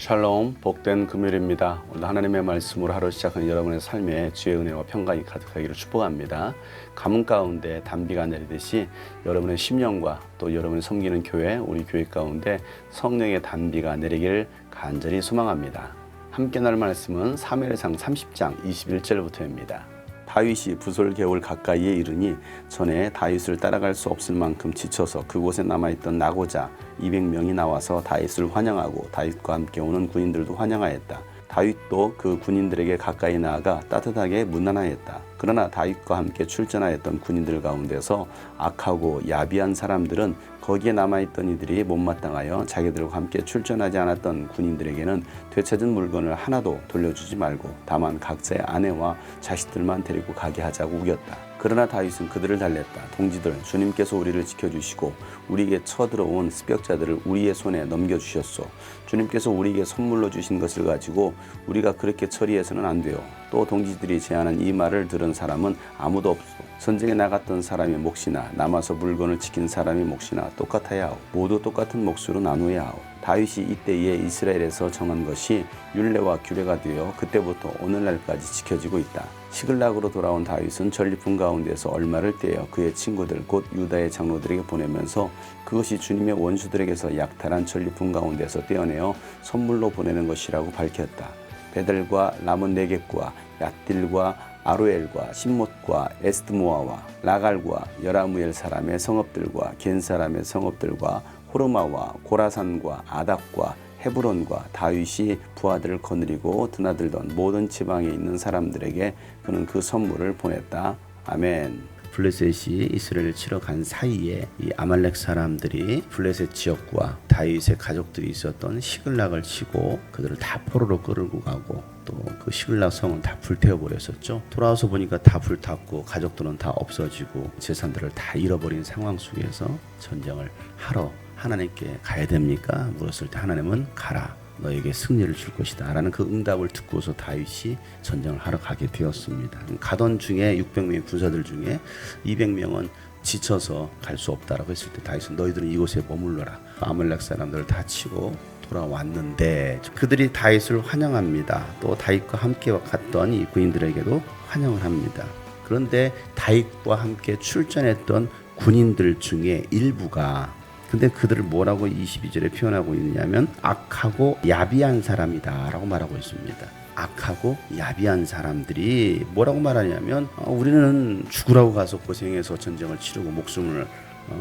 샬롬, 복된 금요일입니다. 오늘 하나님의 말씀으로 하루 시작하는 여러분의 삶에 주의 은혜와 평강이 가득하기를 축복합니다. 가뭄 가운데 단비가 내리듯이 여러분의 심령과 또 여러분이 섬기는 교회, 우리 교회 가운데 성령의 단비가 내리기를 간절히 소망합니다. 함께 나눌 말씀은 사무엘상 30장 21절부터입니다. 다윗이 부솔 개울 가까이에 이르니 전에 다윗을 따라갈 수 없을 만큼 지쳐서 그곳에 남아있던 나고자 200명이 나와서 다윗을 환영하고 다윗과 함께 오는 군인들도 환영하였다. 다윗도 그 군인들에게 가까이 나아가 따뜻하게 문안하였다. 그러나 다윗과 함께 출전하였던 군인들 가운데서 악하고 야비한 사람들은 거기에 남아있던 이들이 못마땅하여 자기들과 함께 출전하지 않았던 군인들에게는 되찾은 물건을 하나도 돌려주지 말고 다만 각자의 아내와 자식들만 데리고 가게 하자고 우겼다. 그러나 다윗은 그들을 달랬다. 동지들, 주님께서 우리를 지켜주시고 우리에게 쳐들어온 습격자들을 우리의 손에 넘겨주셨소. 주님께서 우리에게 선물로 주신 것을 가지고 우리가 그렇게 처리해서는 안 돼요. 또 동지들이 제안한 이 말을 들은 사람은 아무도 없소. 전쟁에 나갔던 사람의 몫이나 남아서 물건을 지킨 사람의 몫이나 똑같아야 하오. 모두 똑같은 몫으로 나누어야 하오. 다윗이 이때에 이스라엘에서 정한 것이 율례와 규례가 되어 그때부터 오늘날까지 지켜지고 있다. 시글락으로 돌아온 다윗은 전리품 가운데서 얼마를 떼어 그의 친구들 곧 유다의 장로들에게 보내면서 그것이 주님의 원수들에게서 약탈한 전리품 가운데서 떼어내어 선물로 보내는 것이라고 밝혔다. 베델과 라몬 네겝과 얏딜과 아로엘과 신못과 에스드모아와 라갈과 여라무엘 사람의 성읍들과 겐 사람의 성읍들과 호르마와 고라산과 아닥과 헤브론과 다윗이 부하들을 거느리고 드나들던 모든 지방에 있는 사람들에게 그는 그 선물을 보냈다. 아멘. 블레셋이 이스라엘을 치러 간 사이에 이 아말렉 사람들이 블레셋 지역과 다윗의 가족들이 있었던 시글락을 치고 그들을 다 포로로 끌고 가고 또 그 시글락 성은 다 불태워 버렸었죠. 돌아와서 보니까 다 불탔고 가족들은 다 없어지고 재산들을 다 잃어버린 상황 속에서 전쟁을 하러 하나님께 가야 됩니까? 물었을 때 하나님은 가라. 너에게 승리를 줄 것이다 라는 그 응답을 듣고서 다윗이 전쟁을 하러 가게 되었습니다. 가던 중에 600명의 군사들 중에 200명은 지쳐서 갈 수 없다라고 했을 때 다윗은 너희들은 이곳에 머물러라. 아말렉 사람들을 다 치고 돌아왔는데 그들이 다윗을 환영합니다. 또 다윗과 함께 갔던 이 군인들에게도 환영을 합니다. 그런데 다윗과 함께 출전했던 군인들 중에 일부가 근데 그들을 뭐라고 22절에 표현하고 있냐면 악하고 야비한 사람이다 라고 말하고 있습니다. 악하고 야비한 사람들이 뭐라고 말하냐면 우리는 죽으라고 가서 고생해서 전쟁을 치르고 목숨을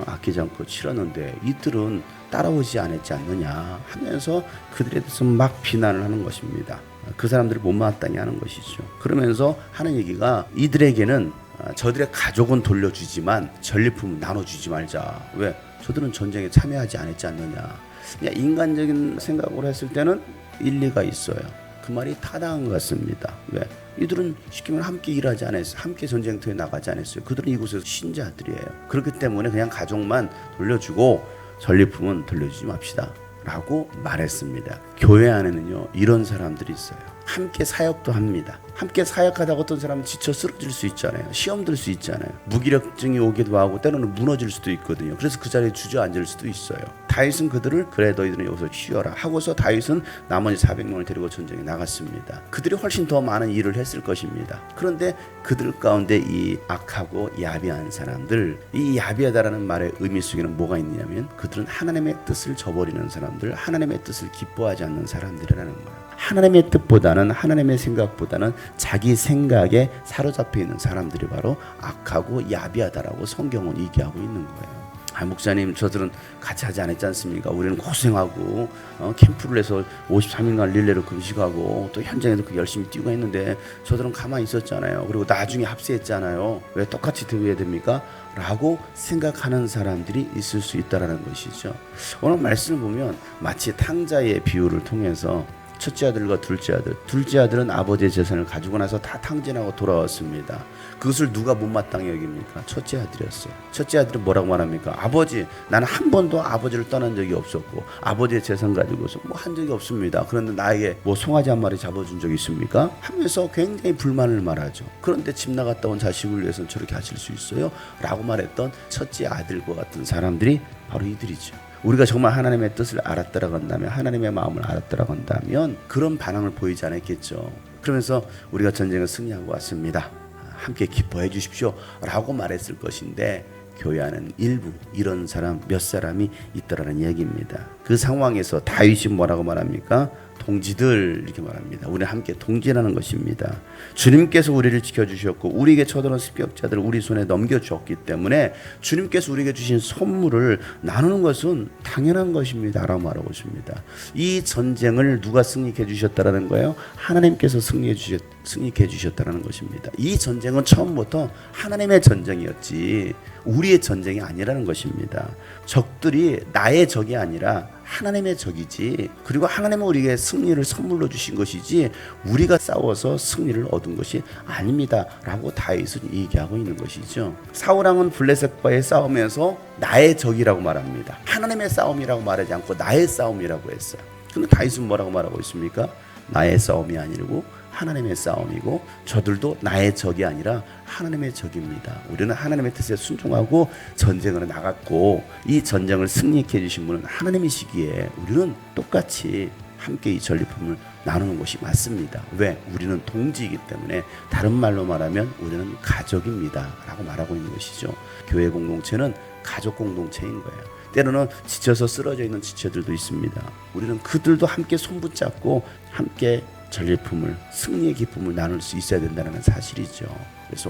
아끼지 않고 치렀는데 이들은 따라오지 않았지 않느냐 하면서 그들에 대해서 막 비난을 하는 것입니다. 그 사람들을 못마땅해 하는 것이죠. 그러면서 하는 얘기가 이들에게는 저들의 가족은 돌려주지만 전리품은 나눠주지 말자. 왜? 저들은 전쟁에 참여하지 않았지 않느냐. 그냥 인간적인 생각으로 했을 때는 일리가 있어요. 그 말이 타당한 것 같습니다. 왜? 이들은 쉽게 말하면 함께 일하지 않았어요. 함께 전쟁터에 나가지 않았어요. 그들은 이곳에서 신자들이에요. 그렇기 때문에 그냥 가족만 돌려주고 전리품은 돌려주지 맙시다 라고 말했습니다. 교회 안에는요 이런 사람들이 있어요. 함께 사역도 합니다. 함께 사역하다가 어떤 사람은 지쳐 쓰러질 수 있잖아요. 시험 들 수 있잖아요. 무기력증이 오기도 하고 때로는 무너질 수도 있거든요. 그래서 그 자리에 주저앉을 수도 있어요. 다윗은 그들을 그래 너희들은 여기서 쉬어라 하고서 다윗은 나머지 400명을 데리고 전쟁에 나갔습니다. 그들이 훨씬 더 많은 일을 했을 것입니다. 그런데 그들 가운데 이 악하고 야비한 사람들, 이 야비하다라는 말의 의미 속에는 뭐가 있냐면 그들은 하나님의 뜻을 저버리는 사람들, 하나님의 뜻을 기뻐하지 않는 사람들이라는 거예요. 하나님의 뜻보다는 하나님의 생각보다는 자기 생각에 사로잡혀 있는 사람들이 바로 악하고 야비하다라고 성경은 얘기하고 있는 거예요. 목사님 저들은 같이 하지 않았지 않습니까? 우리는 고생하고 캠프를 해서 53일간 릴레이로 금식하고 또 현장에서 열심히 뛰고 했는데 저들은 가만히 있었잖아요. 그리고 나중에 합세했잖아요. 왜 똑같이 대우해야 됩니까? 라고 생각하는 사람들이 있을 수 있다는 것이죠. 오늘 말씀을 보면 마치 탕자의 비유를 통해서 첫째 아들과 둘째 아들은 아버지의 재산을 가지고 나서 다 탕진하고 돌아왔습니다. 그것을 누가 못마땅히 여깁니까? 첫째 아들이었어요. 첫째 아들은 뭐라고 말합니까? 아버지, 나는 한 번도 아버지를 떠난 적이 없었고 아버지의 재산 가지고서 뭐 한 적이 없습니다. 그런데 나에게 뭐 송아지 한 마리 잡아준 적이 있습니까? 하면서 굉장히 불만을 말하죠. 그런데 집 나갔다 온 자식을 위해서는 저렇게 하실 수 있어요? 라고 말했던 첫째 아들과 같은 사람들이 바로 이들이죠. 우리가 정말 하나님의 뜻을 알았더라 한다면, 하나님의 마음을 알았더라 한다면 그런 반응을 보이지 않았겠죠. 그러면서 우리가 전쟁을 승리하고 왔습니다, 함께 기뻐해 주십시오 라고 말했을 것인데, 교회 안에는 일부 이런 사람 몇 사람이 있더라는 얘기입니다. 그 상황에서 다윗이 뭐라고 말합니까? 동지들 이렇게 말합니다. 우리 함께 동지라는 것입니다. 주님께서 우리를 지켜주셨고 우리에게 쳐들어온 습격자들을 우리 손에 넘겨주었기 때문에 주님께서 우리에게 주신 선물을 나누는 것은 당연한 것입니다 라고 말하고 있습니다. 이 전쟁을 누가 승리해 주셨다라는 거예요? 하나님께서 승리해 주셨다는 것입니다. 이 전쟁은 처음부터 하나님의 전쟁이었지 우리의 전쟁이 아니라는 것입니다. 적들이 나의 적이 아니라 하나님의 적이지, 그리고 하나님은 우리에게 승리를 선물로 주신 것이지 우리가 싸워서 승리를 얻은 것이 아닙니다 라고 다윗은 얘기하고 있는 것이죠. 사울왕은 블레셋과의 싸움에서 나의 적이라고 말합니다. 하나님의 싸움이라고 말하지 않고 나의 싸움이라고 했어요. 근데 다윗은 뭐라고 말하고 있습니까? 나의 싸움이 아니고 하나님의 싸움이고 저들도 나의 적이 아니라 하나님의 적입니다. 우리는 하나님의 뜻에 순종하고 전쟁으로 나갔고 이 전쟁을 승리케 해주신 분은 하나님이시기에 우리는 똑같이 함께 이 전리품을 나누는 것이 맞습니다. 왜? 우리는 동지이기 때문에. 다른 말로 말하면 우리는 가족입니다 라고 말하고 있는 것이죠. 교회 공동체는 가족 공동체인 거예요. 때로는 지쳐서 쓰러져 있는 지체들도 있습니다. 우리는 그들도 함께 손붙잡고 함께 전리품을, 승리의 기쁨을 나눌 수 있어야 된다는 사실이죠. 그래서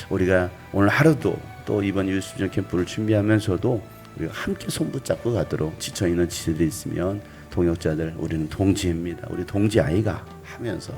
우리가 오늘 하루도 또 이번 유스비전 캠프를 준비하면서도 우리가 함께 손붙잡고 가도록 지쳐있는 지체들이 있으면 동역자들 우리는 동지입니다, 우리 동지 아이가 하면서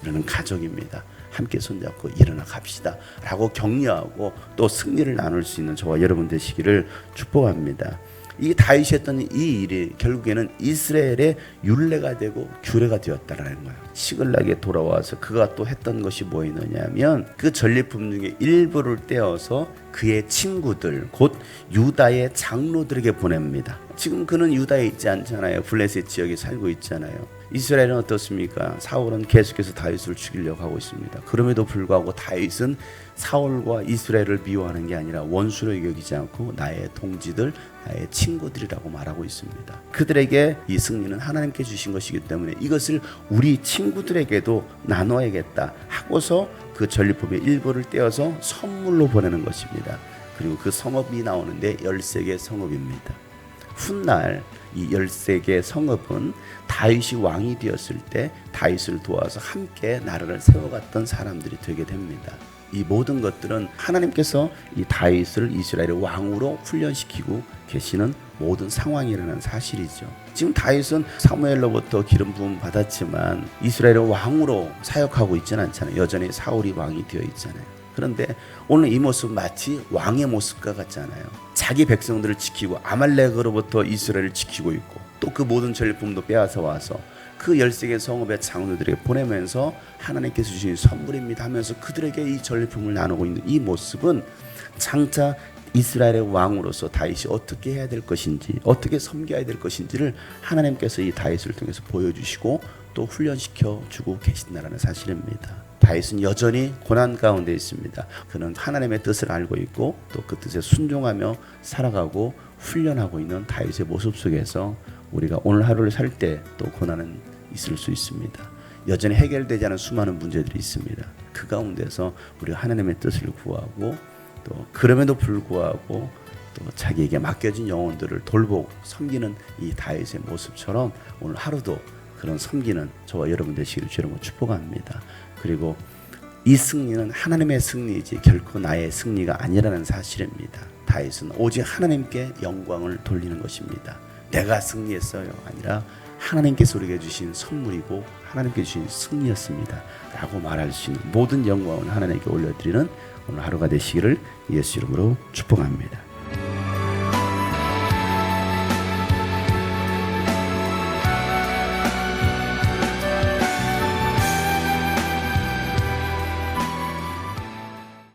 우리는 가족입니다, 함께 손잡고 일어나 갑시다 라고 격려하고 또 승리를 나눌 수 있는 저와 여러분 되시기를 축복합니다. 이 다윗이 했던 이 일이 결국에는 이스라엘의 율례가 되고 규례가 되었다라는 거예요. 시글락에 돌아와서 그가 또 했던 것이 뭐였느냐면 그 전리품 중에 일부를 떼어서 그의 친구들 곧 유다의 장로들에게 보냅니다. 지금 그는 유다에 있지 않잖아요. 블레셋 지역에 살고 있잖아요. 이스라엘은 어떻습니까? 사울은 계속해서 다윗을 죽이려고 하고 있습니다. 그럼에도 불구하고 다윗은 사울과 이스라엘을 미워하는 게 아니라 원수로 여기지 않고 나의 동지들, 나의 친구들이라고 말하고 있습니다. 그들에게 이 승리는 하나님께 주신 것이기 때문에 이것을 우리 친구들에게도 나눠야겠다 하고서 그 전리품의 일부를 떼어서 선물로 보내는 것입니다. 그리고 그 성읍이 나오는데 13개 성읍입니다. 훗날 이 13개 성읍은 다윗이 왕이 되었을 때 다윗을 도와서 함께 나라를 세워갔던 사람들이 되게 됩니다. 이 모든 것들은 하나님께서 이 다윗을 이스라엘의 왕으로 훈련시키고 계시는 모든 상황이라는 사실이죠. 지금 다윗은 사무엘로부터 기름 부음 받았지만 이스라엘의 왕으로 사역하고 있지는 않잖아요. 여전히 사울이 왕이 되어 있잖아요. 그런데 오늘 이 모습 마치 왕의 모습과 같잖아요. 자기 백성들을 지키고 아말렉으로부터 이스라엘을 지키고 있고 또 그 모든 전리품도 빼앗아 와서 그 13개 성읍의 장로들에게 보내면서 하나님께서 주신 선물입니다 하면서 그들에게 이 전리품을 나누고 있는 이 모습은 장차 이스라엘의 왕으로서 다윗이 어떻게 해야 될 것인지, 어떻게 섬겨야 될 것인지를 하나님께서 이 다윗을 통해서 보여주시고 또 훈련시켜 주고 계신다는 사실입니다. 다윗은 여전히 고난 가운데 있습니다. 그는 하나님의 뜻을 알고 있고 또 그 뜻에 순종하며 살아가고 훈련하고 있는 다윗의 모습 속에서 우리가 오늘 하루를 살 때 또 고난은 있을 수 있습니다. 여전히 해결되지 않은 수많은 문제들이 있습니다. 그 가운데서 우리가 하나님의 뜻을 구하고 또 그럼에도 불구하고 또 자기에게 맡겨진 영혼들을 돌보고 섬기는 이 다윗의 모습처럼 오늘 하루도 그런 섬기는 저와 여러분 되시기를 주님으로 축복합니다. 그리고 이 승리는 하나님의 승리이지 결코 나의 승리가 아니라는 사실입니다. 다윗은 오직 하나님께 영광을 돌리는 것입니다. 내가 승리했어요 아니라 하나님께서 우리에게 주신 선물이고 하나님께 주신 승리였습니다 라고 말할 수 있는 모든 영광을 하나님께 올려드리는 오늘 하루가 되시기를 예수 이름으로 축복합니다.